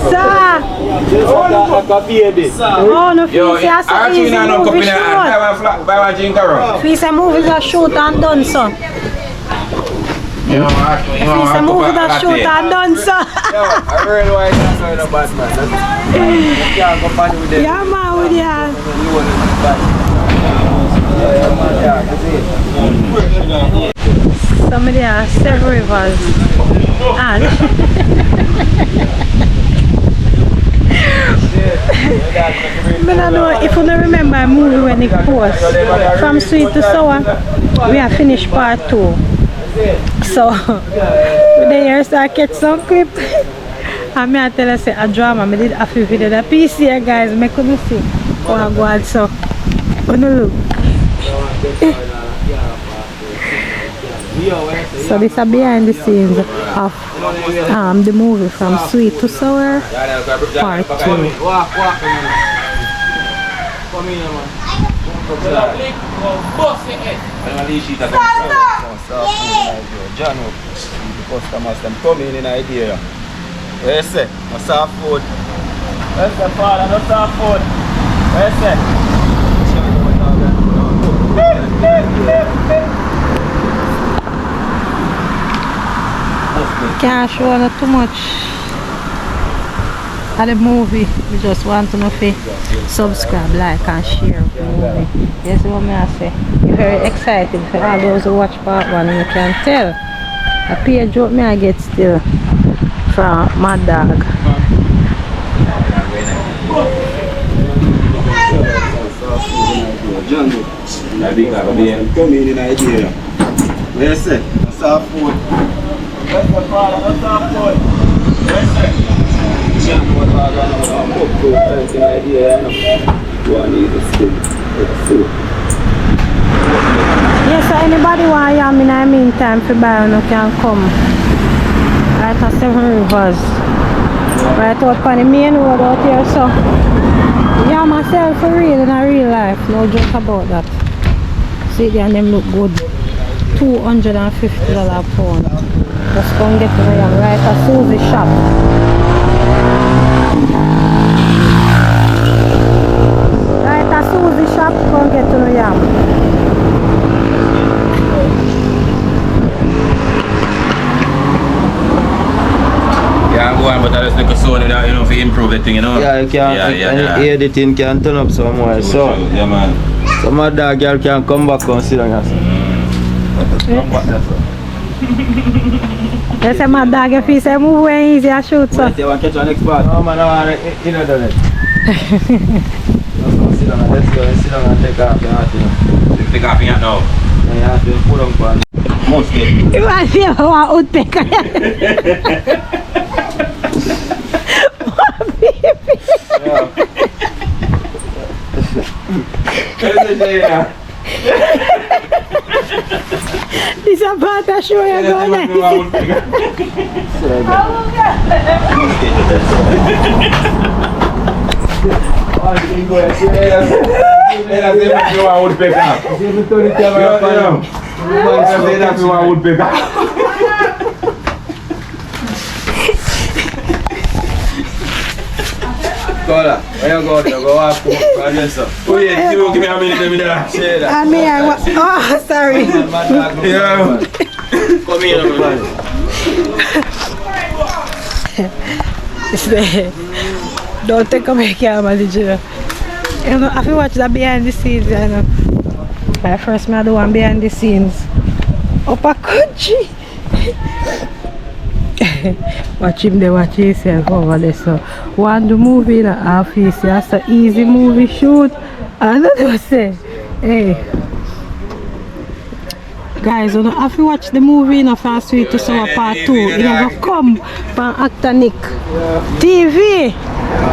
Sir! Oh, no, Fee say so easy movie shoot. Fee say movies are shoot and done so. Fee say movies are shoot and done so. I really want to say no bad man. Yeah, man, with ya. Somebody has several rivers. And I don't know if you don't remember a movie when it post From Sweet to Sour, we have finished part 2. So the years I catch some clip. And I tell us a drama, I did a few videos. The PC here guys, I couldn't see. Oh I go on so. Look. So this is behind the scenes of the movie From Sweet to Sour part 2. Customers them come in idea. Yes, sir. No soft food. Yes, sir, father. No soft food. Yes, sir. Can't show not too much of the movie. We just want to know if you subscribe, like and share the movie. Yes, what I say. You're very excited for all those who watch part 1 and you can tell. A page what me I get still from my dog. Come in idea. Yes, sir. Soft food. Yes, sir, father. No soft food. Yes, sir. Yes, so anybody want yam in the meantime for buy you can come. Right at 7 Rivers. Right out on the main road out here, so yeah, myself for real in a real life, no joke about that. See there and them look good. $250 a pound. Just come get the yam right at Susie's shop. Right at Susie's shop, come get the yam. Yeah, go on, but I just look so without, you know, to improve the thing, you know. Yeah, you can. Editing can turn up somewhere. So, yeah, man. Some other girl can come back and sit down and come back there, so. You say my dog if he say move when easy I shoot, so. Wait, you want to catch our next part? No, man, no, you know done it. Let's go sit down and take off your hat, you know. Take off your hat now? Yeah, you have to put on for mostly. You want to see how I would take it? This is about to show you going on. Where you go there? Go walk again, sir. Oh yeah, you give me a minute, let me there. I mean, oh, sorry. Yeah. Come here, man. It's there. Don't take away camera, did you know? You know, if you watch that behind the scenes, you know. My first man do one behind the scenes. Up a country. Watch him there, watch himself over there. So one do movie in a half piece, that's an easy movie shoot. And I don't say, hey guys, you know, if you watch the movie in a From Sweet to Sour part 2, you never come from Actor Nick TV.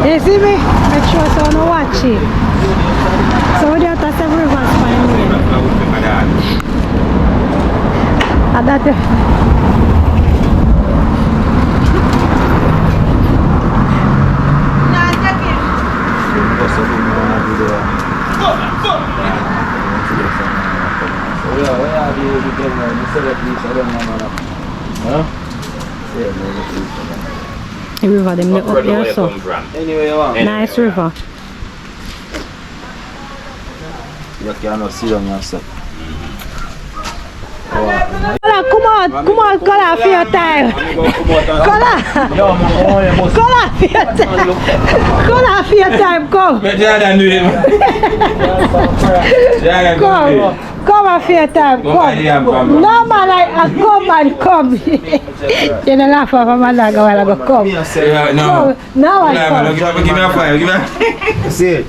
You see me? Make sure so you watch it. So we have to have several rivers for him. And that The river them up there so. Anyway, you want. Nice river. You cannot sit down yourself. Come on, Kola for your time. Kola for your time. Kola for your time, come. Come for your time, come. No man, come. You don't laugh off my dog while I go come. No, I come. Give me a fire, give me. See it.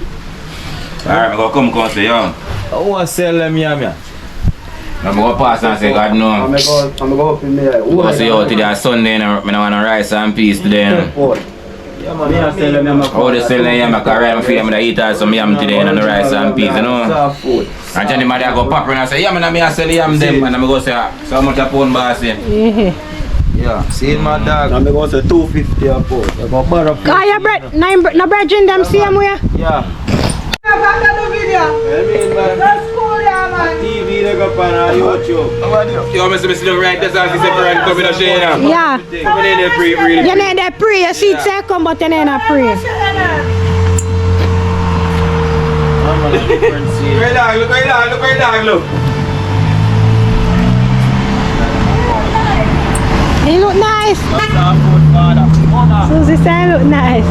Alright, I'm going to come say, yo. I want to sell them here, I'm going to pass and say, God, no. I'm going to go up in there. Go see you today on Sunday, and I want to rice and peas today. Yeah, man, I sell them. Oh, they sell them yam, I can feel them to eat some yam today and the rice and peas, you know. And Johnny Mother go pop and I say, yeah, man, I sell yam them. And I'm going to say, so much a pound boss in. Yeah, see my dog. I'm going to say 250 a pound. I'm going to borrow. Can you bread? No bread in them same way? Yeah. Back at the video. That's cool, yeah, man. TV, they go on YouTube. You want me to look right? That's how you separate coming to share now. Yeah. Coming in there pre. You need to pray. You see it say come, but you need to pray. Look where dog. He look nice. Susie say he look nice.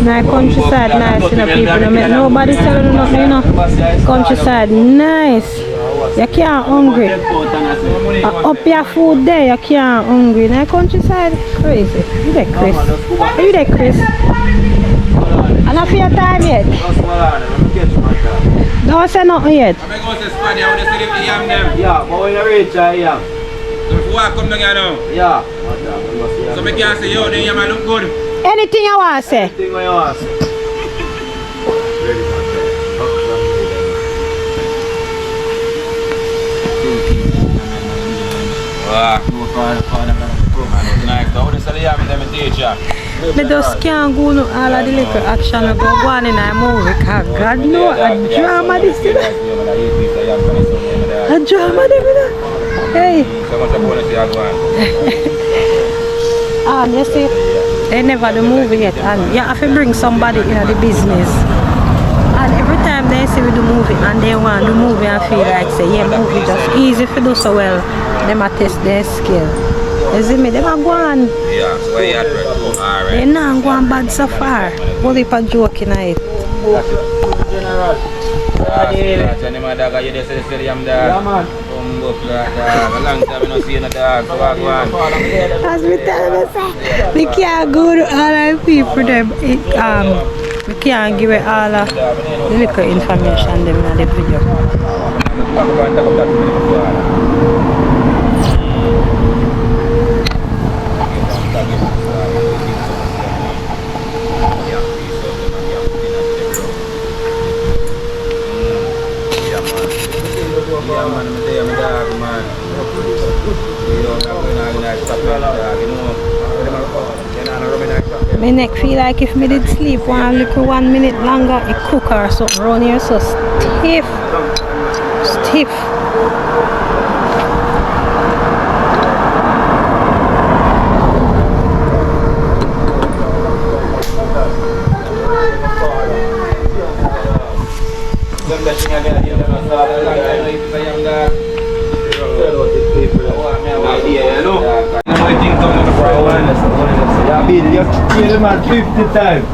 Nice countryside, nice, you know, people don't make nobody telling you nothing, you know. Countryside, nice. You can't hungry. Up your food there, you can't hungry. Nice countryside, crazy. You there, Chris? You there, Chris? And not for your time yet? Don't say nothing yet. I'm going to Spanish, I want to see the yam them. Yeah, but when you reach I am. So if you walk come down here now? Yeah. So I can say, yo, the yam look good. Anything you want to say? Anything you want to say. Me just can't go no all of the little action we go on in a movie because God know a drama this is. A drama this. Hey. You see, they never do movie yet and you have to bring somebody in the business. And every time they see we do movie and they want the movie and feel like say, yeah, movie just easy to do so well, they might test their skill. You see me, they might go on. Yeah, so where you at, right? Alright. They not go on bad so far. What if a joke in it? General. Johnny Mother, you just say the yam dog. Yeah, man. A long time I don't see no dog, so I go on. As we tell them, we can't go to all the people them. We can't give it all of the little information them in the video. My neck feel like if me did sleep 1 minute longer, it cook or something around here so stiff. Stiff. You feel man 50 times.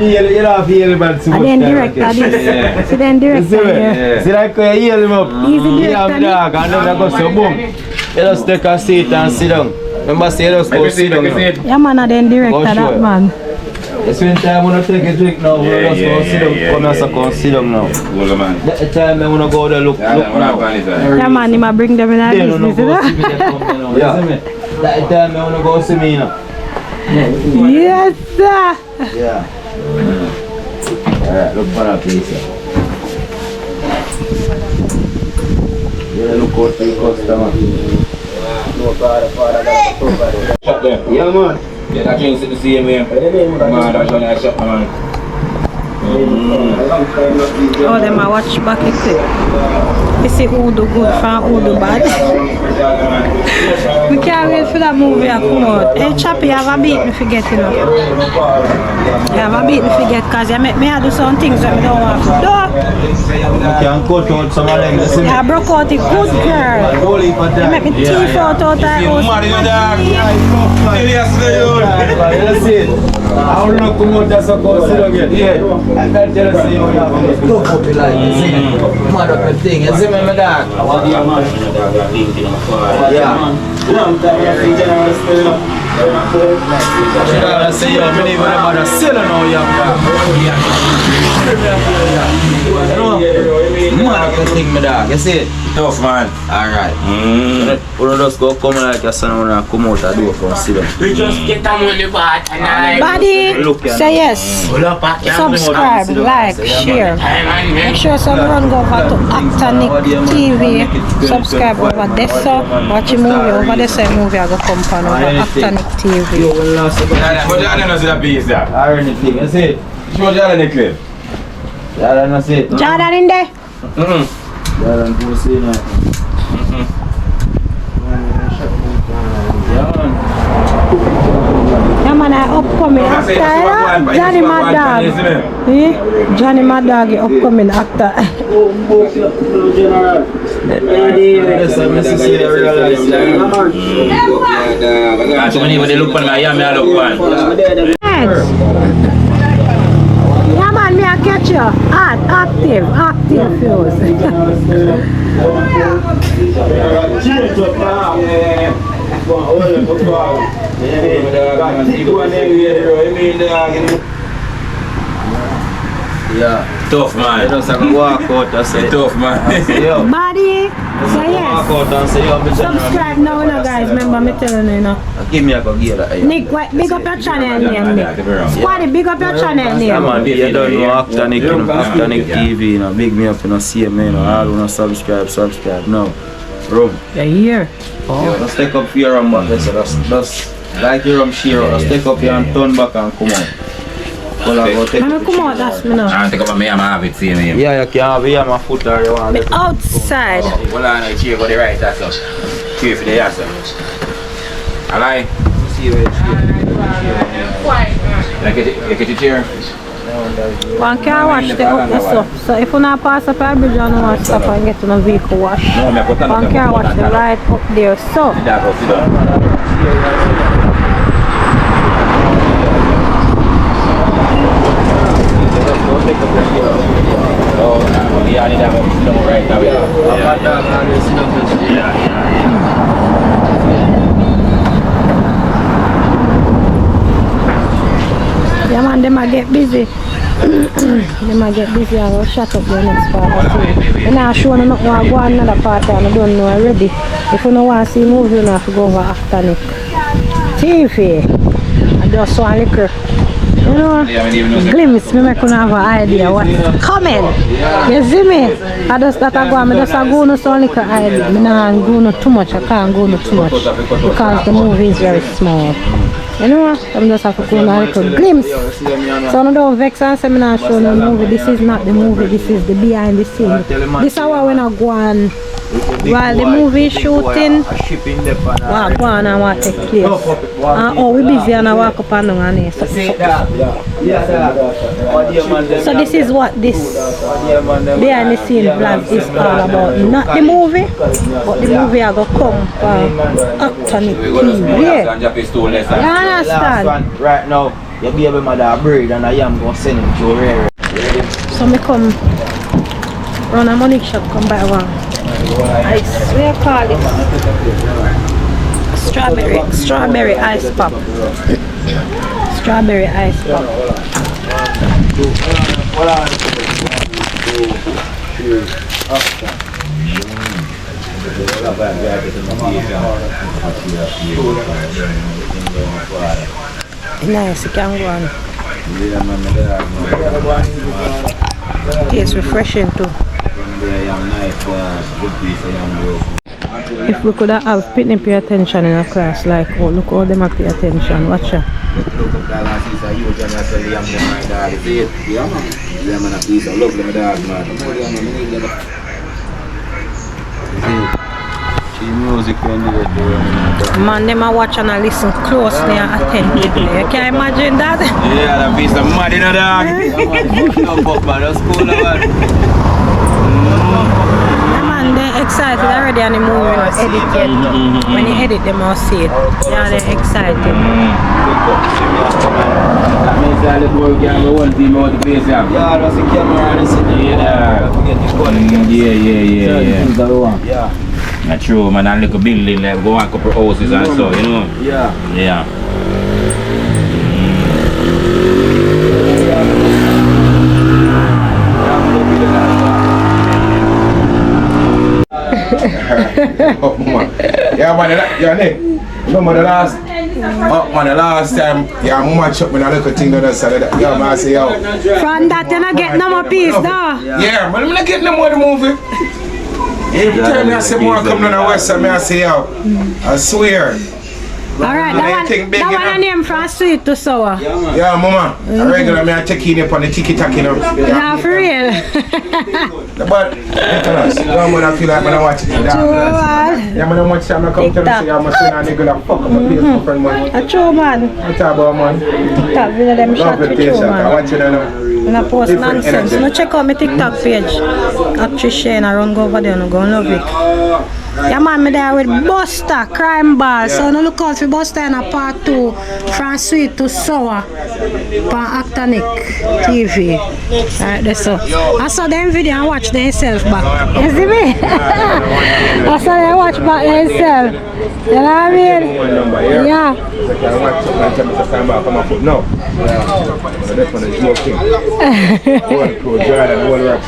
You don't feel man too much. And then director this. See then director here. See like you heal him up. Easy director. And then I go so boom. You just take a seat and sit down. Remember say you just go sit down. Yeah man, and then director that man. The same time when I take a drink now, we just go sit down. Come here, come sit down now. The time I want to go there look now. Yeah man, he might bring them in our business, you know? Yeah. That time I want to go see me now. Yes sir. Yeah. Alright, look for that piece. Yeah, look out for the customer. Yeah, man. Yeah, that thing's the same way. Man, that's when I shop, man. Oh, them I watch back a clip. You see who do good from who do bad. We can't wait for that movie to come out. Hey Chappy, you have a beat me forget, you know. You have a beat me forget because you make me do some things that I don't want to do. You can cut out some of them. I broke out a good girl. You make me teeth out of the house. That's it. I don't know come out that's a consider again. Yeah. I can tell you you have to look up it like you see. Mad up the thing. You see me, my dog? Yeah. I see you, I believe in about a seller now, you mad up the thing, my dog. You see it? Tough, man. Alright. We'll just go come like your son and come out and do a consider. We just get them on the bad and Buddy, say yes. Subscribe, like, share. Make sure someone go over to Actonic TV. Subscribe over there, so watch a movie over there. Say movie I go come on over Actonic TV. But I don't know that piece there. I already think, you see it? Show Jordan the clip. I don't see it. Jordan in there? I don't see it. Yeah man, I upcoming actor, yeah? Johnny my dog. Eh? Johnny my dog, the upcoming actor. So many when they look on my yeah, me I look one. Yeah man, me I catch you. Active fuse. Yeah. Tough, man. You just have to walk out and say tough, man. Buddy, so yes. Walk out and say, Subscribe now, guys. Remember me telling you, give me a go gear that. Nick, big up your channel name, Nick. Squaddy, big up your channel Yeah, name. man, you don't know Actonic, you know, Actonic TV, you know, big me up, you know, see me, you know, all who subscribe now. Bro. You're here. Oh. Just take up your rum back, so just like your rum share, just take up your and turn back and come out. Come out, that's me now. I take up me, I'm have it, see me. Yeah, you can have it, my foot or you want it. Outside. Well, I cheer for the right, that's all. Cheer for the yes, sir. I like. See where it's You get your chair? One can wash the stuff. So if you not pass up a bridge and wash stuff and get to the vehicle wash. One can wash the right up there. So. Oh, yeah, I need to have a right now. Yeah man, they might get busy. They might get busy and we'll shut up the next part. And now show you not want to go another part and I don't know already. If you don't want to see movies, you have to go over Actonic TV. And just one liquor. You know, glimpse, me make you have an idea what's coming. You see me? I just that I go and I just go no so little idea. I don't go no too much, I can't go no too much. Because the movie is very small. You know, I'm just have to go on a little glimpse. So I don't vex and say I'm not showing the movie. This is not the movie, this is the behind the scene. This is how when I go on while the movie is shooting. Walk on and what take place. Oh, we busy and I walk up and down here. So this is what this behind the scene vlog is all about. Not the movie, but the movie I go come from Actonic TV. Yeah. Understand? Right now, your baby mother breed and I am going to send him to her. So me come run a money shop, come buy one ice. We call it strawberry ice pop. Strawberry ice pop. Nice, you can go on. It's refreshing too. If we could have Pitney pay attention in a class, like, oh, look how them pay attention, watch ya. Man, them are watch and listen closely and attentively. You can imagine that? Yeah, that piece of mud in a dog. Man, they're excited already and the movie not edit yet. When you edit them, I'll see it. Yeah, they're excited. That means that little boy can go one team out the place. Yeah, that's the camera and it's yeah. That's true, man. And like a building, like go a couple houses and so, you know. Yeah. Yeah. Oh, man. Yeah, man, yeah, Nick. Remember the last time, yeah, I'm match up with a little thing on the side of that. Yeah, man, I say, yo. From that, you're not getting no more piece, no? Yeah, but I'm not getting no more of the movie. Every time I say more come down the west side, I say, yo, I swear. Alright, that one name from sweet to sour. Yeah, mama. I regular me I take in up on the tiki-taki now. Yeah, for real. But, I feel like when I watch it. Yeah, man, I watch it, I come tell me, say, I'm a son and they're gonna fuck up my place, my friend, man. A true man. What about, man? TikTok video them shot with true man. I watch it now. When I post nonsense, no check out my TikTok page. Actress Shane, I run go over there and go love it. Yeah man, me there with Buster, Crime Ball. So no look out for Buster in a part 2 from sweet to sour. From Actonic TV. Alright, that's so. I saw them video and watch themselves back. You see me? I saw them watch back themselves. You know what I mean? Yeah. No. That's one is joking. One pro Jordan, one rocks.